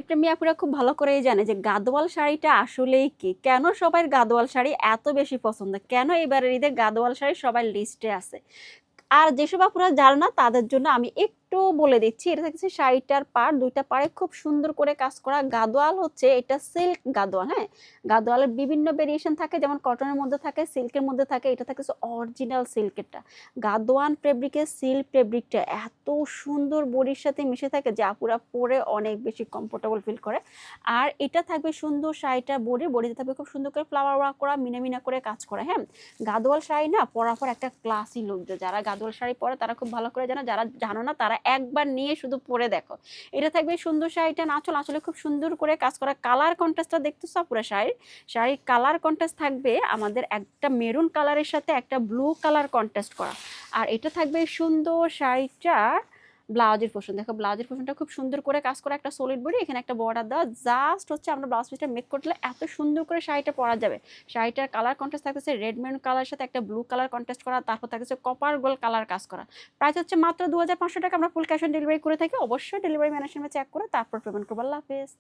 প্রেমী আপুরা খুব ভালো করেই জানে যে গাদোয়াল শাড়িটা আসলেই কি, কেন সবার গাদোয়াল শাড়ি এত বেশি পছন্দ, কেন এবারের ঈদে গাদোয়াল শাড়ি সবার লিস্টে আছে। আর যেসব আপুরা জানে না তাদের জন্য আমি একটু বলে দিচ্ছি। এটা থাকছে শাড়িটার পাড়, ২ টা পাড়ে খুব সুন্দর করে কাজ করা। গাদোয়াল হচ্ছে এটা সিল্ক গাদোয়াল, হ্যাঁ? গাদোয়ালের বিভিন্ন ভেরিয়েশন থাকে, যেমন কটনের মধ্যে থাকে, সিল্কের মধ্যে থাকে। এটা থাকতেছে অরিজিনাল সিল্কেরটা। গাদোয়ান ফেব্রিকের সিল্ক ফেব্রিকটা এত সুন্দর বডির সাথে মিশে থাকে যে আপুরা পরে অনেক বেশি কমফোর্টেবল ফিল করে। আর এটা থাকবে সুন্দর শাড়িটার বডিতে থাকবে খুব সুন্দর করে ফ্লাওয়ার ওয়ার্ক করা, মিনা করে কাজ করা, হ্যাঁ? গাদোয়াল শাড়ি না পরার পর একটা ক্লাসি লুক দেয়। যারা গাদোয়াল শাড়ি পরে তারা খুব ভালো করে জানে, যারা জানো না তারা একবার নিয়ে শুধু পরে দেখো। এটা থাকবে সুন্দর শাড়িটা, আঁচলে খুব সুন্দর করে কাজ করা। কালার কন্ট্রাস্টটা দেখতেছো পুরো শাড়ির কালার কন্ট্রাস্ট থাকবে আমাদের একটা মেরুন কালারের সাথে একটা ব্লু কালার কন্ট্রাস্ট করা। আর এটা থাকবে সুন্দর শাড়িটা ব্লাউজের পোর্শন, দেখো ব্লাউজের পোর্শনটা খুব সুন্দর করে কাজ করা, একটা সলিড বডি, এখানে একটা বর্ডার দেওয়া। জাস্ট হচ্ছে আমরা ব্লাউজ পিসটা মেক করলে এত সুন্দর করে শাড়িটা পরা যাবে। শাড়িটার কালার কন্ট্রাস্ট থাকতেছে রেড মেরুন কালারের সাথে একটা ব্লু কালার কন্ট্রাস্ট করা, তারপর থাকতেছে কপার গোল্ড কালার কাজ করা। প্রাইস হচ্ছে মাত্র 2500 টাকা। আমরা ফুল ক্যাশ অন ডেলিভারি করে থাকি। অবশ্যই ডেলিভারি ম্যানের সাথে চেক করে তারপর পেমেন্ট করবো। আল্লাহ হাফেজ।